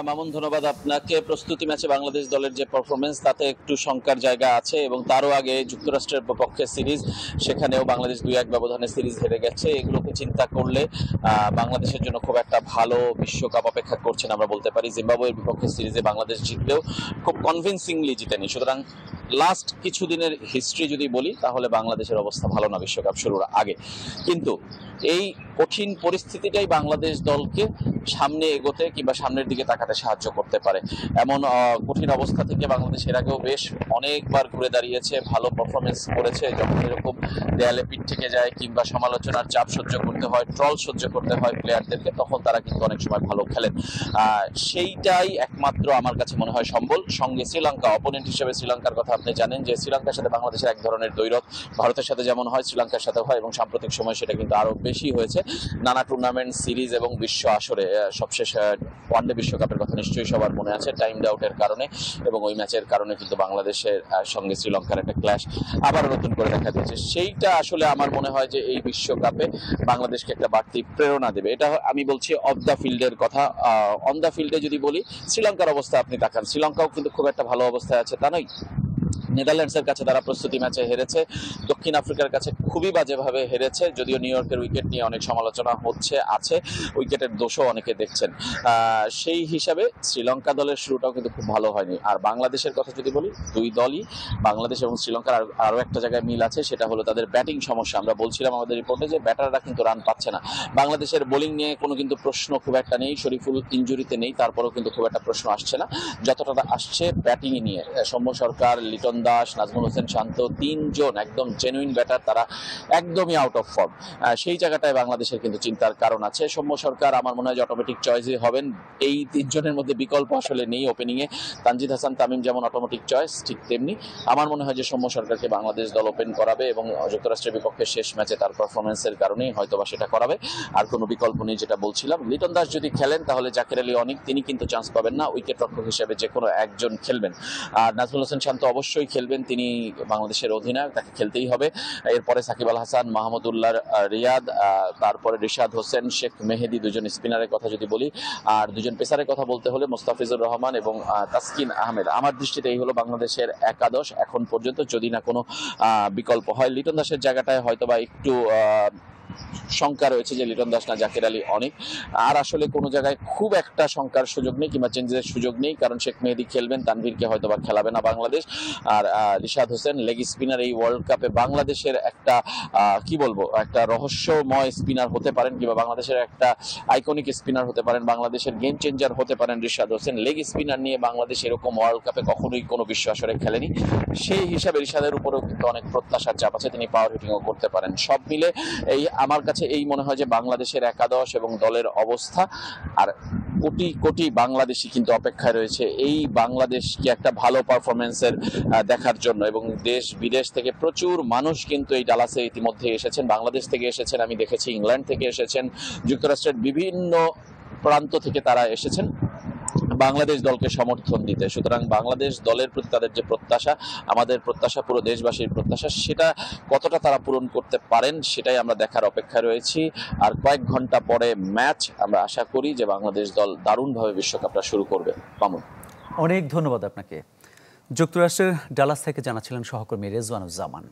মামুন, ধন্যবাদ আপনাকে। প্রস্তুতি ম্যাচে বাংলাদেশ দলের যে পারফরমেন্স তাতে একটু শঙ্কার জায়গা আছে, এবং তারও আগে যুক্তরাষ্ট্রের বিপক্ষে সিরিজ, সেখানেও বাংলাদেশ 2-1 ব্যবধানে সিরিজ হেরে গেছে। এগুলোকে চিন্তা করলে বাংলাদেশের জন্য খুব একটা ভালো বিশ্বকাপ অপেক্ষা করছেন আমরা বলতে পারি। জিম্বাবুয়ের বিপক্ষে সিরিজে বাংলাদেশ জিতলেও খুব কনভিন্সিংলি জিতেনি। সুতরাং লাস্ট কিছুদিনের হিস্ট্রি যদি বলি তাহলে বাংলাদেশের অবস্থা ভালো না বিশ্বকাপ শুরুর আগে। কিন্তু এই কঠিন পরিস্থিতিটাই বাংলাদেশ দলকে সামনে এগোতে কিংবা সামনের দিকে তাকাতে সাহায্য করতে পারে। এমন কঠিন অবস্থা থেকে বাংলাদেশ এর আগেও বেশ অনেকবার ঘুরে দাঁড়িয়েছে, ভালো পারফরমেন্স করেছে। যখন এরকম দেয়ালে পিঠ থেকে যায় কিংবা সমালোচনার চাপ সহ্য করতে হয়, ট্রল সহ্য করতে হয় প্লেয়ারদেরকে, তখন তারা কিন্তু অনেক সময় ভালো খেলেন। সেইটাই একমাত্র আমার কাছে মনে হয় সম্বল। সঙ্গে শ্রীলঙ্কা, অপোনেন্ট হিসেবে শ্রীলঙ্কার কথা আপনি জানেন যে শ্রীলঙ্কার সাথে বাংলাদেশের এক ধরনের দ্বৈরথ, ভারতের সাথে যেমন হয় শ্রীলঙ্কার সাথে হয়, এবং সাম্প্রতিক সময় সেটা কিন্তু আরো বেশি হয়েছে নানা টুর্নামেন্ট, সিরিজ এবং বিশ্ব আসরে। সবশেষ ওয়ানডে বিশ্বকাপের কথা নিশ্চয়ই সবার মনে আছে, টাইম আউটের কারণে এবং ওই ম্যাচের কারণে কিন্তু বাংলাদেশের সঙ্গে শ্রীলঙ্কার একটা ক্ল্যাশ আবার নতুন করে দেখা দিয়েছে। সেইটা আসলে আমার মনে হয় যে এই বিশ্বকাপে বাংলাদেশকে একটা বাড়তি প্রেরণা দেবে। এটা আমি বলছি অফ দ্য ফিল্ডের কথা। অন দ্য ফিল্ডে যদি বলি, শ্রীলঙ্কার অবস্থা আপনি তাকান, শ্রীলঙ্কাও কিন্তু খুব একটা ভালো অবস্থায় আছে তা নয়। নেদারল্যান্ডসের কাছে তারা প্রস্তুতি ম্যাচে হেরেছে, দক্ষিণ আফ্রিকার কাছে খুবই বাজেভাবে হেরেছে, যদিও নিউ ইয়র্কের উইকেট নিয়ে অনেক সমালোচনা আছে, উইকেটের দোষও অনেকে দেখছেন। সেই হিসাবে শ্রীলঙ্কা দলের শুরুটাও কিন্তু খুব ভালো হয়নি। আর বাংলাদেশের কথা যদি বলি, দুই দলই, বাংলাদেশ এবং শ্রীলঙ্কার আরও একটা জায়গায় মিল আছে, সেটা হলো তাদের ব্যাটিং সমস্যা। আমরা বলছিলাম আমাদের রিপোর্টে যে ব্যাটাররা কিন্তু রান পাচ্ছে না। বাংলাদেশের বোলিং নিয়ে কোনো কিন্তু প্রশ্ন খুব একটা নেই, শরীফুল ইনজুরিতে নেই, তারপরেও কিন্তু খুব একটা প্রশ্ন আসছে না। যতটা আসছে ব্যাটিং নিয়ে, সৌম্য সরকার, লিটন দাস, নাজমুল হোসেন শান্ত, তিনজন একদম জেনুইন ব্যাটার, তারা একদমই আউট অফ ফর্ম। সেই জায়গাটায় বাংলাদেশের কিন্তু চিন্তার কারণ আছে। সৌম্য সরকার আমার মনে হয় যে অটোমেটিক চয়েসই হবেন। এই তিনজনের মধ্যে বিকল্প আসলে নেই ওপেনিংয়ে। তানজিদ হাসান তামিম যেমন অটোমেটিক চয়েস, ঠিক তেমনি আমার মনে হয় যে সৌম্য সরকারকে বাংলাদেশ দল ওপেন করাবে, এবং যুক্তরাষ্ট্রের বিপক্ষে শেষ ম্যাচে তার পারফরমেন্সের কারণেই হয়তোবা সেটা করাবে। আর কোনো বিকল্প নেই, যেটা বলছিলাম। লিটন দাস যদি খেলেন তাহলে জাকের আলী অনিক, তিনি কিন্তু চান্স পাবেন না, উইকেট রক্ষক হিসেবে যে কোনো একজন খেলবেন। আর নাজমুল হোসেন শান্ত অবশ্যই খেলবেন, তিনি বাংলাদেশের অধিনায়ক, তাকে খেলতেই হবে। এরপরে সাকিব আল হাসান, মাহমুদুল্লাহ রিয়াদ, তারপরে রিশাদ হোসেন, শেখ মেহেদি, দুজন স্পিনারের কথা যদি বলি। আর দুজন পেসারের কথা বলতে হলে মোস্তাফিজুর রহমান এবং তাসকিন আহমেদ। আমার দৃষ্টিতে এই হলো বাংলাদেশের একাদশ এখন পর্যন্ত, যদি না কোনো বিকল্প হয়। লিটন দাসের জায়গাটায় হয়তোবা একটু শঙ্কা রয়েছে যে লিটন দাস না জাকের আলী অনেক। আর আসলে কোনো জায়গায় খুব একটা শঙ্কার সুযোগ নেই কিংবা চেঞ্জের সুযোগ নেই, কারণ শেখ মেহেদি খেলবেন, তানভীরকে হয়তো বা খেলাবে না বাংলাদেশ। আর রিশাদ হোসেন লেগ স্পিনার, এই ওয়ার্ল্ড কাপে বাংলাদেশের একটা কি বলবো, একটা রহস্যময় স্পিনার হতে পারেন, কিংবা বাংলাদেশের একটা আইকনিক স্পিনার হতে পারেন, বাংলাদেশের গেম চেঞ্জার হতে পারেন রিশাদ হোসেন। লেগ স্পিনার নিয়ে বাংলাদেশ এরকম ওয়ার্ল্ড কাপে কখনোই কোনো বিশ্ব আসরে খেলেনি। সেই হিসাবে রিশাদের উপরেও কিন্তু অনেক প্রত্যাশার চাপ আছে, তিনি পাওয়ার হিটিংও করতে পারেন। সব মিলে এই আমার কাছে এই মনে হয় যে বাংলাদেশের একাদশ এবং দলের অবস্থা, আর কোটি কোটি বাংলাদেশি কিন্তু অপেক্ষায় রয়েছে এই বাংলাদেশকে একটা ভালো পারফরমেন্সের দেখার জন্য। এবং দেশ বিদেশ থেকে প্রচুর মানুষ কিন্তু এই ডালাসে ইতিমধ্যে এসেছেন, বাংলাদেশ থেকে এসেছেন, আমি দেখেছি ইংল্যান্ড থেকে এসেছেন, যুক্তরাষ্ট্রের বিভিন্ন প্রান্ত থেকে তারা এসেছেন বাংলাদেশ দলকে সমর্থন দিতে। সুতরাং বাংলাদেশ দলের প্রতি তাদের যে প্রত্যাশা, আমাদের প্রত্যাশা, পুরো দেশবাসীর প্রত্যাশা, সেটা কতটা তারা পূরণ করতে পারেন সেটাই আমরা দেখার অপেক্ষায় রয়েছি। আর কয়েক ঘন্টা পরে ম্যাচ, আমরা আশা করি যে বাংলাদেশ দল দারুণভাবে বিশ্বকাপটা শুরু করবে। মামুন, অনেক ধন্যবাদ আপনাকে। যুক্তরাষ্ট্রের ডালাস থেকে জানাচ্ছিলেন সহকর্মী রেজওয়ানুজ্জামান।